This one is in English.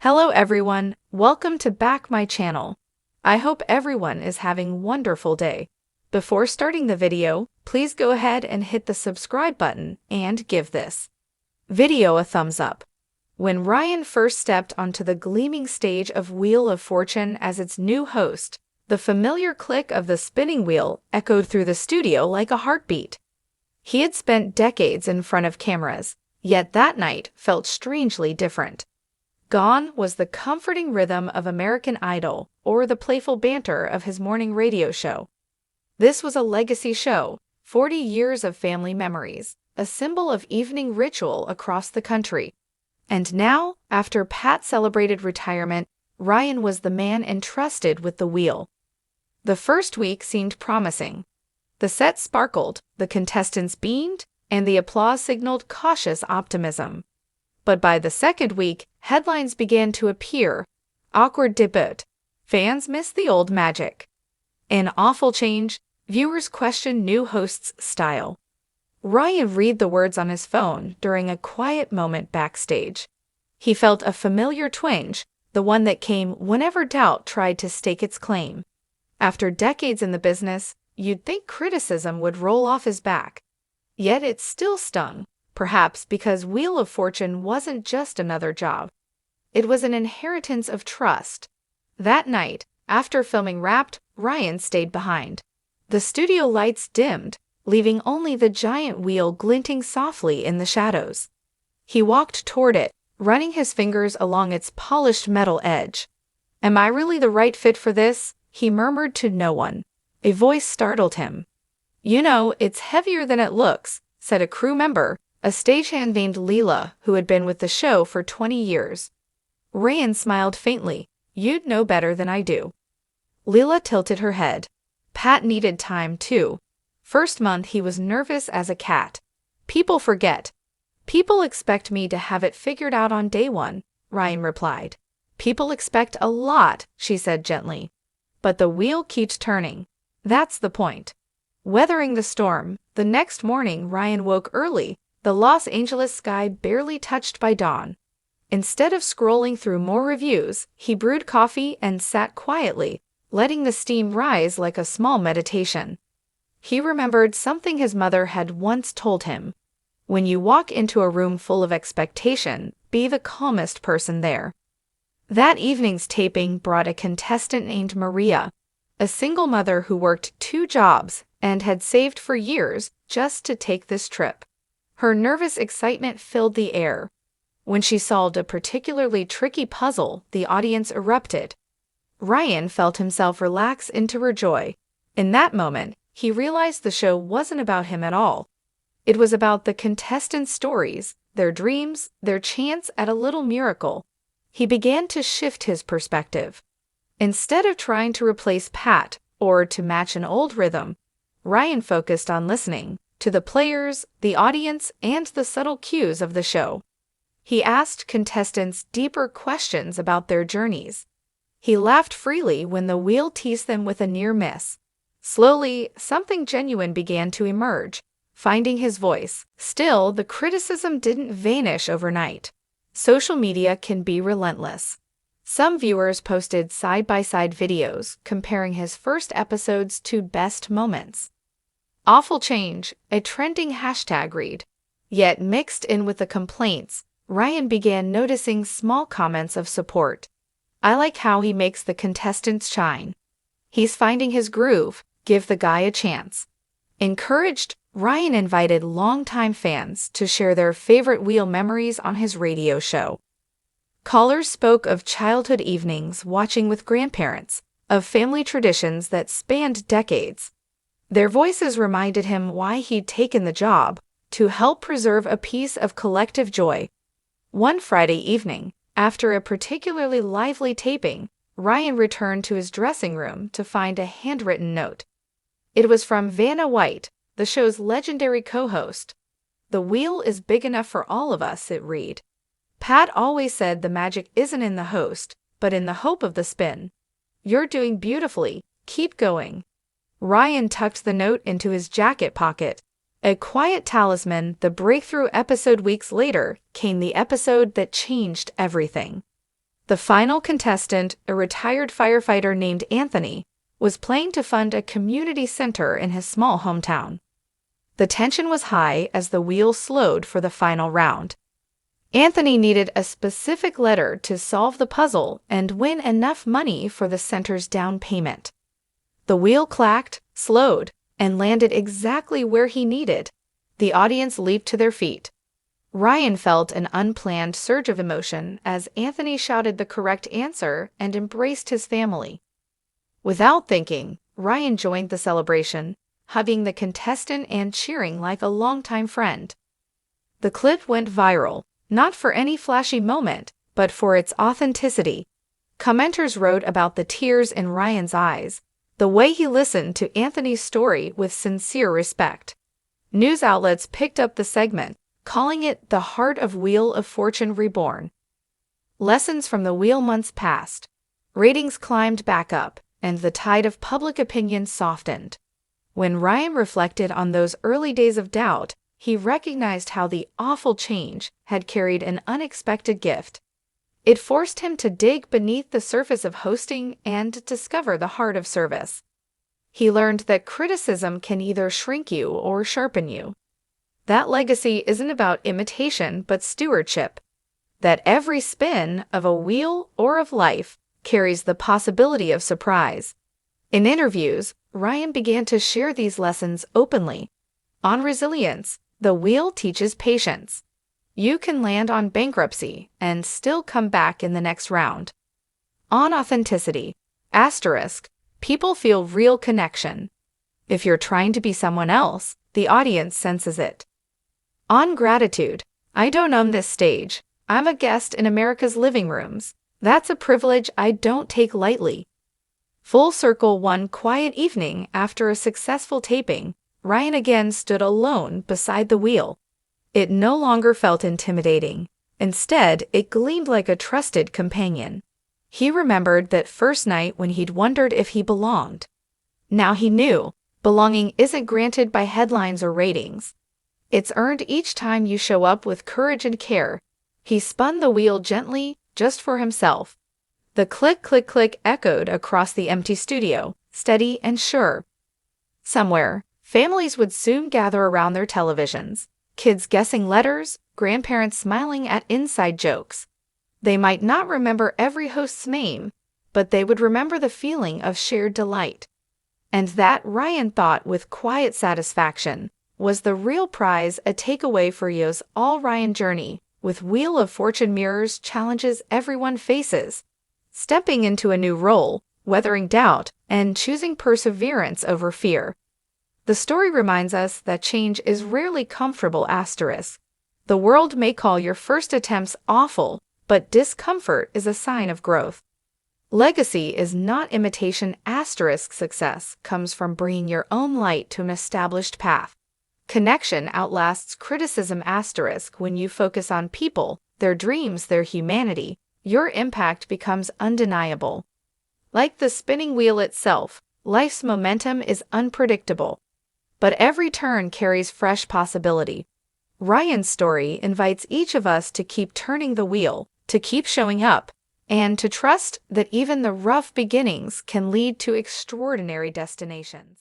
Hello everyone, welcome to back my channel. I hope everyone is having a wonderful day. Before starting the video, please go ahead and hit the subscribe button and give this video a thumbs up. When Ryan first stepped onto the gleaming stage of Wheel of Fortune as its new host, the familiar click of the spinning wheel echoed through the studio like a heartbeat. He had spent decades in front of cameras, yet that night felt strangely different. Gone was the comforting rhythm of American Idol or the playful banter of his morning radio show. This was a legacy show, 40 years of family memories, a symbol of evening ritual across the country. And now, after Pat celebrated retirement, Ryan was the man entrusted with the wheel. The first week seemed promising. The set sparkled, the contestants beamed, and the applause signaled cautious optimism. But by the second week, headlines began to appear. Awkward debut. Fans missed the old magic. An awful change. Viewers questioned new host's style. Ryan read the words on his phone during a quiet moment backstage. He felt a familiar twinge, the one that came whenever doubt tried to stake its claim. After decades in the business, you'd think criticism would roll off his back. Yet it still stung. Perhaps because Wheel of Fortune wasn't just another job. It was an inheritance of trust. That night, after filming Wrapped, Ryan stayed behind. The studio lights dimmed, leaving only the giant wheel glinting softly in the shadows. He walked toward it, running his fingers along its polished metal edge. "Am I really the right fit for this?" he murmured to no one. A voice startled him. "You know, it's heavier than it looks," said a crew member, a stagehand named Leela who had been with the show for 20 years. Ryan smiled faintly. "You'd know better than I do." Leela tilted her head. Pat needed time too. First month he was nervous as a cat. "People forget. People expect me to have it figured out on day one," Ryan replied. "People expect a lot," she said gently. "But the wheel keeps turning. That's the point." Weathering the storm, the next morning Ryan woke early, the Los Angeles sky barely touched by dawn. Instead of scrolling through more reviews, he brewed coffee and sat quietly, letting the steam rise like a small meditation. He remembered something his mother had once told him. When you walk into a room full of expectation, be the calmest person there. That evening's taping brought a contestant named Maria, a single mother who worked 2 jobs and had saved for years just to take this trip. Her nervous excitement filled the air. When she solved a particularly tricky puzzle, the audience erupted. Ryan felt himself relax into her joy. In that moment, he realized the show wasn't about him at all. It was about the contestants' stories, their dreams, their chance at a little miracle. He began to shift his perspective. Instead of trying to replace Pat or to match an old rhythm, Ryan focused on listening to the players, the audience, and the subtle cues of the show. He asked contestants deeper questions about their journeys. He laughed freely when the wheel teased them with a near miss. Slowly, something genuine began to emerge, finding his voice. Still, the criticism didn't vanish overnight. Social media can be relentless. Some viewers posted side-by-side videos comparing his first episodes to best moments. "Awful change," a trending hashtag read. Yet mixed in with the complaints, Ryan began noticing small comments of support. "I like how he makes the contestants shine. He's finding his groove. Give the guy a chance." Encouraged, Ryan invited longtime fans to share their favorite wheel memories on his radio show. Callers spoke of childhood evenings watching with grandparents, of family traditions that spanned decades. Their voices reminded him why he'd taken the job, to help preserve a piece of collective joy. One Friday evening, after a particularly lively taping, Ryan returned to his dressing room to find a handwritten note. It was from Vanna White, the show's legendary co-host. "The wheel is big enough for all of us," it read. "Pat always said the magic isn't in the host, but in the hope of the spin. You're doing beautifully. Keep going." Ryan tucked the note into his jacket pocket. A quiet talisman, the breakthrough episode. Weeks later came the episode that changed everything. The final contestant, a retired firefighter named Anthony, was playing to fund a community center in his small hometown. The tension was high as the wheel slowed for the final round. Anthony needed a specific letter to solve the puzzle and win enough money for the center's down payment. The wheel clacked, slowed, and landed exactly where he needed. The audience leaped to their feet. Ryan felt an unplanned surge of emotion as Anthony shouted the correct answer and embraced his family. Without thinking, Ryan joined the celebration, hugging the contestant and cheering like a longtime friend. The clip went viral, not for any flashy moment, but for its authenticity. Commenters wrote about the tears in Ryan's eyes, the way he listened to Anthony's story with sincere respect. News outlets picked up the segment, calling it the Heart of Wheel of Fortune Reborn. Lessons from the wheel. Months passed. Ratings climbed back up, and the tide of public opinion softened. When Ryan reflected on those early days of doubt, he recognized how the awful change had carried an unexpected gift. It forced him to dig beneath the surface of hosting and discover the heart of service. He learned that criticism can either shrink you or sharpen you. That legacy isn't about imitation but stewardship. That every spin of a wheel or of life carries the possibility of surprise. In interviews, Ryan began to share these lessons openly. On resilience, the wheel teaches patience. You can land on bankruptcy and still come back in the next round. On authenticity, people feel real connection. If you're trying to be someone else, the audience senses it. On gratitude, I don't own this stage. I'm a guest in America's living rooms. That's a privilege I don't take lightly. Full circle. One quiet evening after a successful taping, Ryan again stood alone beside the wheel. It no longer felt intimidating. Instead, it gleamed like a trusted companion. He remembered that first night when he'd wondered if he belonged. Now he knew, belonging isn't granted by headlines or ratings. It's earned each time you show up with courage and care. He spun the wheel gently, just for himself. The click, click, click echoed across the empty studio, steady and sure. Somewhere, families would soon gather around their televisions, kids guessing letters, grandparents smiling at inside jokes. They might not remember every host's name, but they would remember the feeling of shared delight. And that, Ryan thought with quiet satisfaction, was the real prize, a takeaway for Yo's all-Ryan journey, with Wheel of Fortune mirrors challenges everyone faces. Stepping into a new role, weathering doubt, and choosing perseverance over fear. The story reminds us that change is rarely comfortable. The world may call your first attempts awful, but discomfort is a sign of growth. Legacy is not imitation. Success comes from bringing your own light to an established path. Connection outlasts criticism. When you focus on people, their dreams, their humanity, your impact becomes undeniable. Like the spinning wheel itself, life's momentum is unpredictable, but every turn carries fresh possibility. Ryan's story invites each of us to keep turning the wheel, to keep showing up, and to trust that even the rough beginnings can lead to extraordinary destinations.